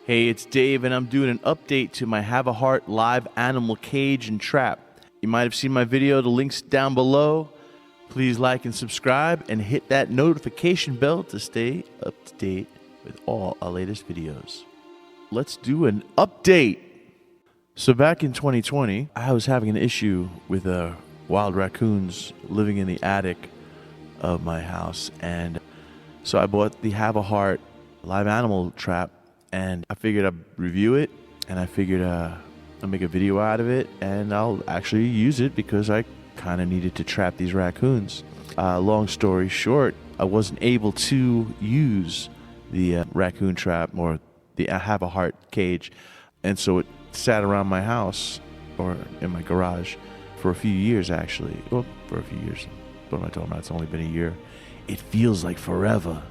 Hey, it's Dave, and I'm doing an update to my Havahart live animal cage and trap. You might have seen my video, the link's down below. Please like and subscribe, and hit that notification bell to stay up to date with all our latest videos. Let's do an update. So back in 2020, I was having an issue with wild raccoons living in the attic of my house, and so I bought the Havahart live animal trap. And I figured I'd review it, and I figured I'll make a video out of it, and I'll actually use it because I kind of needed to trap these raccoons. Long story short, I wasn't able to use the raccoon trap or the Havahart cage, and so it sat around my house or in my garage for a few years, actually. Well, for a few years. What am I talking about? It's only been a year. It feels like forever.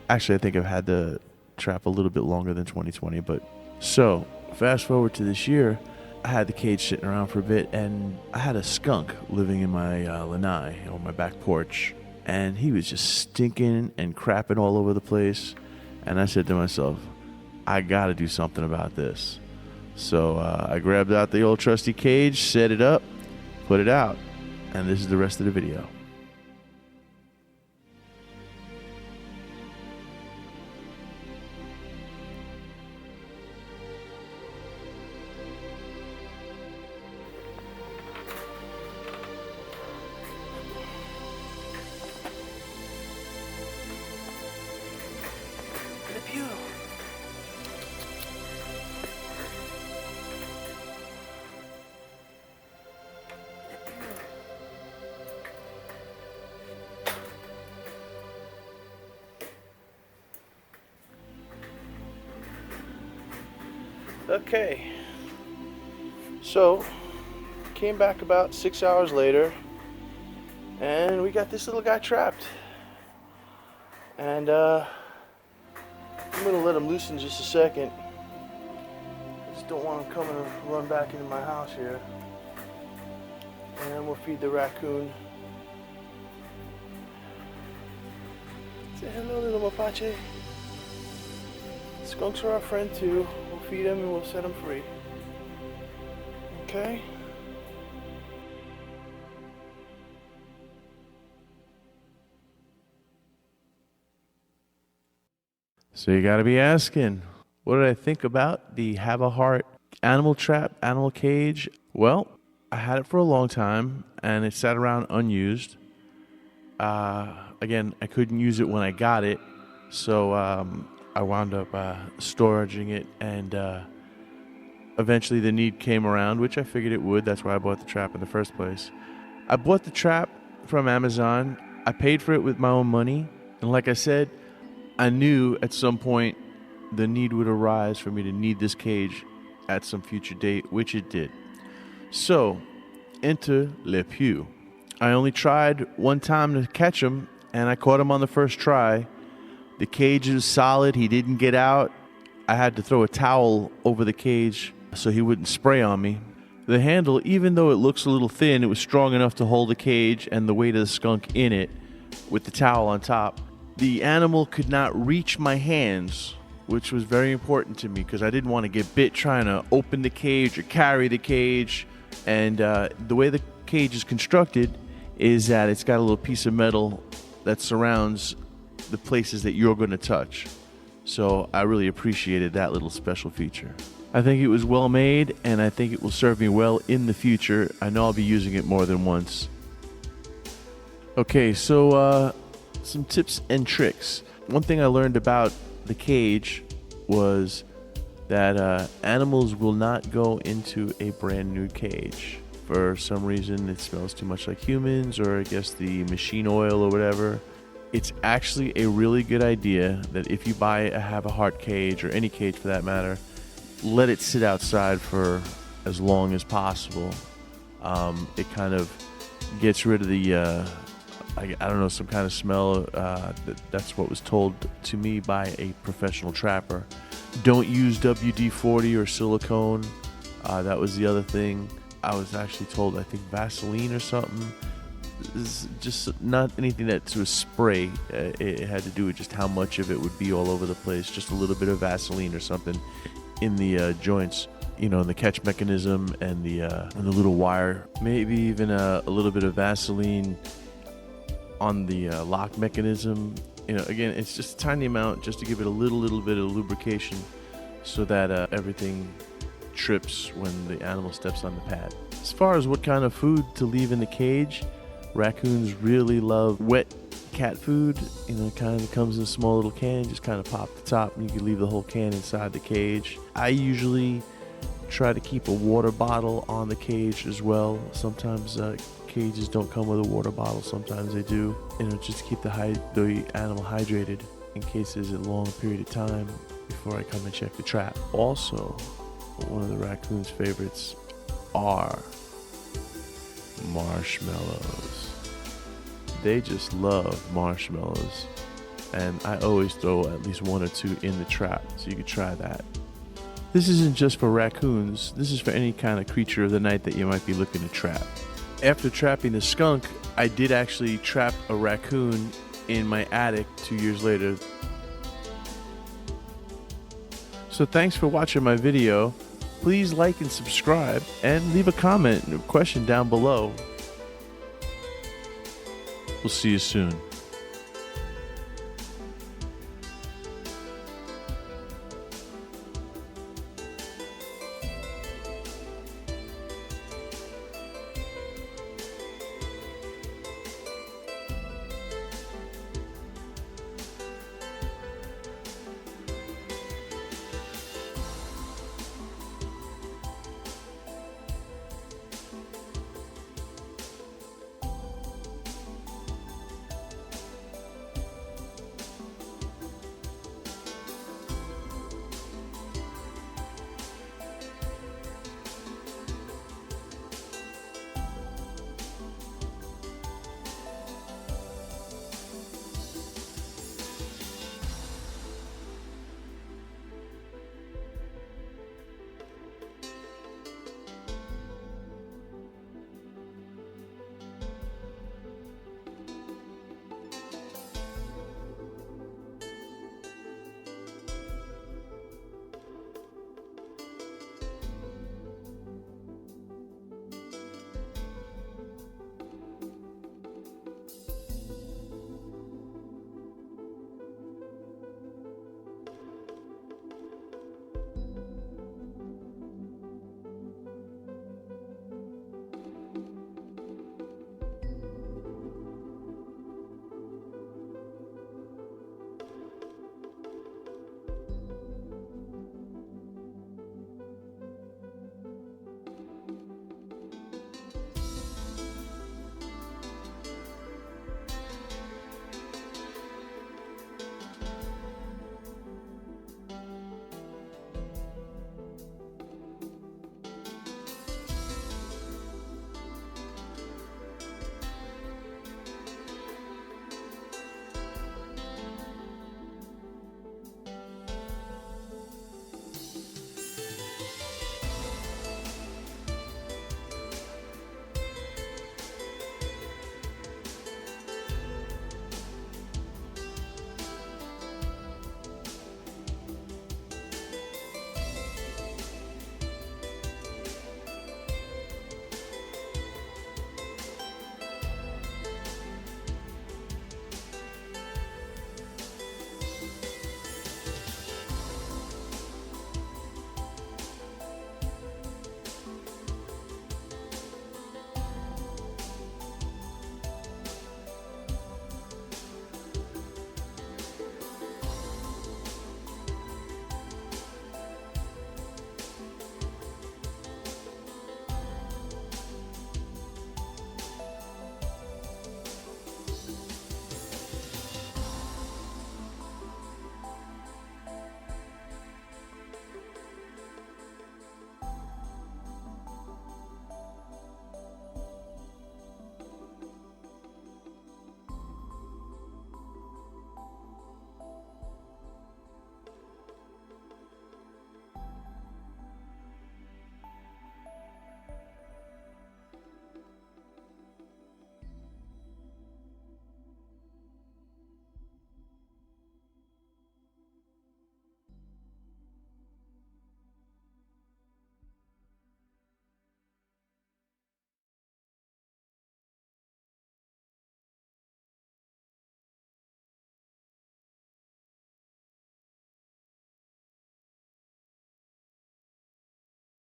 Actually, I think I've had the trap a little bit longer than 2020, but so fast forward to this year, I had the cage sitting around for a bit, and I had a skunk living in my lanai on my back porch, and he was just stinking and crapping all over the place. And I said to myself, I gotta do something about this. So I grabbed out the old trusty cage, set it up, put it out, and this is the rest of the video. Okay, so came back about 6 hours later, and we got this little guy trapped. And I'm gonna let him loose in just a second. I just don't want him coming and run back into my house here. And then we'll feed the raccoon. Say hello, little mapache. Skunks are our friend too. We'll feed him and we'll set him free. Okay? So you gotta be asking, what did I think about the Havahart animal trap, animal cage? Well, I had it for a long time, and it sat around unused. Again, I couldn't use it when I got it, so I wound up storaging it, and eventually the need came around, which I figured it would. That's why I bought the trap in the first place. I bought the trap from Amazon. I paid for it with my own money, and like I said, I knew at some point the need would arise for me to need this cage at some future date, which it did. So, enter Le Pew. I only tried one time to catch him, and I caught him on the first try. The cage is solid. He didn't get out. I had to throw a towel over the cage so he wouldn't spray on me. The handle, even though it looks a little thin, it was strong enough to hold the cage and the weight of the skunk in it with the towel on top. The animal could not reach my hands, which was very important to me because I didn't want to get bit trying to open the cage or carry the cage. And the way the cage is constructed is that it's got a little piece of metal that surrounds the places that you're going to touch. So I really appreciated that little special feature. I think it was well made, and I think it will serve me well in the future. I know I'll be using it more than once. Okay, so some tips and tricks. One thing I learned about the cage was that animals will not go into a brand new cage. For some reason, it smells too much like humans, or I guess the machine oil or whatever. It's actually a really good idea that if you buy a Havahart cage, or any cage for that matter, let it sit outside for as long as possible. It kind of gets rid of the, I don't know, some kind of smell. That's what was told to me by a professional trapper. Don't use WD-40 or silicone. That was the other thing. I was actually told, I think Vaseline or something. is just not anything that to spray. It had to do with just how much of it would be all over the place. Just a little bit of Vaseline or something in the joints, in the catch mechanism and the little wire. Maybe even a little bit of Vaseline on the lock mechanism. Again, it's just a tiny amount just to give it a little bit of lubrication so that everything trips when the animal steps on the pad. As far as what kind of food to leave in the cage, raccoons really love wet cat food. It kind of comes in a small little can. Just kind of pop the top and you can leave the whole can inside the cage. I usually try to keep a water bottle on the cage as well. Sometimes cages don't come with a water bottle, sometimes they do, just to keep the animal hydrated in case there's a long period of time before I come and check the trap. Also, one of the raccoon's favorites are marshmallows. They just love marshmallows, and I always throw at least one or two in the trap, so you could try that. This isn't just for raccoons, this is for any kind of creature of the night that you might be looking to trap. After trapping the skunk, I did actually trap a raccoon in my attic 2 years later. So thanks for watching my video. Please like and subscribe, and leave a comment and a question down below. We'll see you soon.